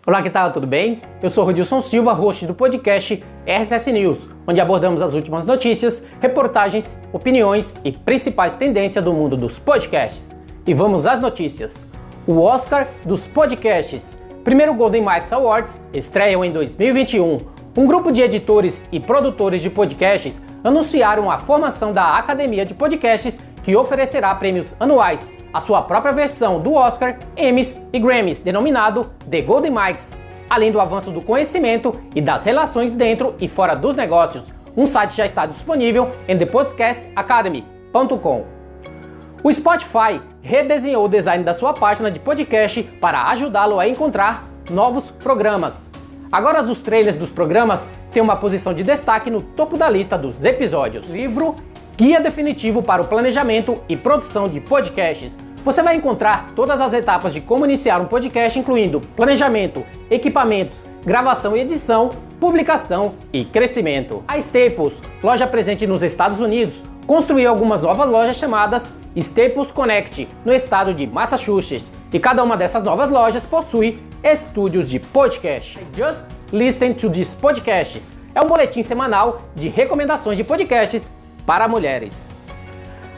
Olá, que tal? Tudo bem? Eu sou Rodilson Silva, host do podcast RSS News, onde abordamos as últimas notícias, reportagens, opiniões e principais tendências do mundo dos podcasts. E vamos às notícias. O Oscar dos podcasts. Primeiro Golden Mics Awards estreiam em 2021. Um grupo de editores e produtores de podcasts anunciaram a formação da Academia de Podcasts, que oferecerá prêmios anuais, a sua própria versão do Oscar, Emmys e Grammys, denominado The Golden Mics, além do avanço do conhecimento e das relações dentro e fora dos negócios. Um site já está disponível em thepodcastacademy.com. O Spotify redesenhou o design da sua página de podcast para ajudá-lo a encontrar novos programas. Agora os trailers dos programas têm uma posição de destaque no topo da lista dos episódios. Livro Guia Definitivo para o Planejamento e Produção de Podcasts. Você vai encontrar todas as etapas de como iniciar um podcast, incluindo planejamento, equipamentos, gravação e edição, publicação e crescimento. A Staples, loja presente nos Estados Unidos, construiu algumas novas lojas chamadas Staples Connect, no estado de Massachusetts, e cada uma dessas novas lojas possui estúdios de podcast. Just Listen to This Podcasts é um boletim semanal de recomendações de podcasts para mulheres.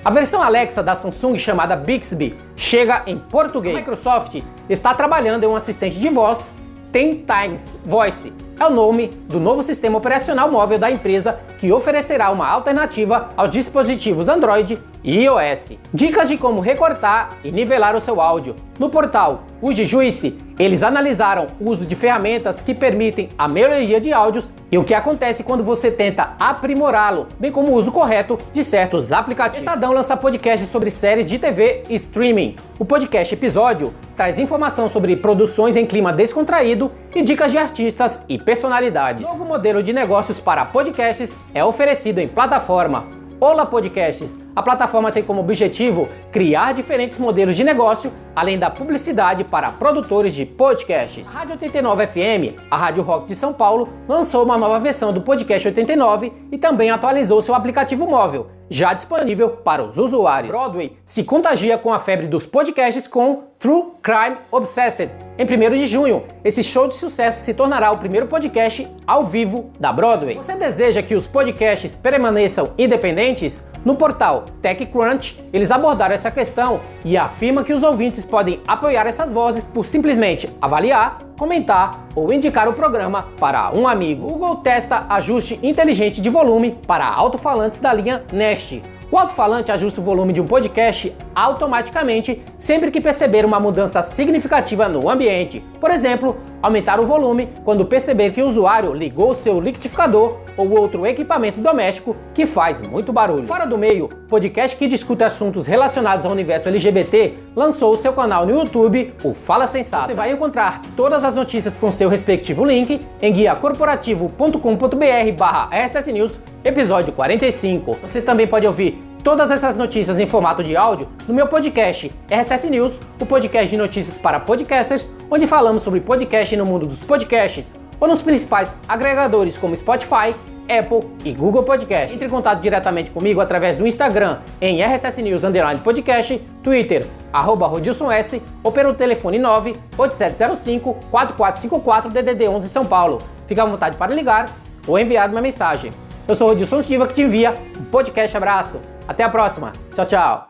A versão Alexa da Samsung, chamada Bixby, chega em português. A Microsoft está trabalhando em um assistente de voz, 10 Times Voice. É o nome do novo sistema operacional móvel da empresa, que oferecerá uma alternativa aos dispositivos Android e iOS. Dicas de como recortar e nivelar o seu áudio. No portal Juice, eles analisaram o uso de ferramentas que permitem a melhoria de áudios e o que acontece quando você tenta aprimorá-lo, bem como o uso correto de certos aplicativos. O Estadão lança podcast sobre séries de TV e streaming. O podcast Episódio traz informação sobre produções em clima descontraído e dicas de artistas e personalidades. O novo modelo de negócios para podcasts é oferecido em plataforma. Olá Podcasts! A plataforma tem como objetivo criar diferentes modelos de negócio, além da publicidade para produtores de podcasts. A Rádio 89 FM, a Rádio Rock de São Paulo, lançou uma nova versão do Podcast 89 e também atualizou seu aplicativo móvel, já disponível para os usuários. Broadway se contagia com a febre dos podcasts com True Crime Obsessed. Em 1º de junho, esse show de sucesso se tornará o primeiro podcast ao vivo da Broadway. Você deseja que os podcasts permaneçam independentes? No portal TechCrunch, eles abordaram essa questão e afirmam que os ouvintes podem apoiar essas vozes por simplesmente avaliar, comentar ou indicar o programa para um amigo. O Google testa ajuste inteligente de volume para alto-falantes da linha Nest. O alto-falante ajusta o volume de um podcast automaticamente sempre que perceber uma mudança significativa no ambiente. Por exemplo, aumentar o volume quando perceber que o usuário ligou seu liquidificador ou outro equipamento doméstico que faz muito barulho. Fora do Meio, podcast que discute assuntos relacionados ao universo LGBT, lançou seu canal no YouTube, o Fala Sensato. Você vai encontrar todas as notícias com seu respectivo link em guiacorporativo.com.br/RSS News, episódio 45. Você também pode ouvir todas essas notícias em formato de áudio no meu podcast RSS News, o podcast de notícias para podcasters, onde falamos sobre podcast no mundo dos podcasts, ou nos principais agregadores como Spotify, Apple e Google Podcast. Entre em contato diretamente comigo através do Instagram em RSS News _podcast, Twitter @RodilsonS ou pelo telefone 98705-4454 DDD 11 São Paulo. Fique à vontade para ligar ou enviar uma mensagem. Eu sou o Rodilson Silva, que te envia um podcast. Abraço. Até a próxima. Tchau, tchau.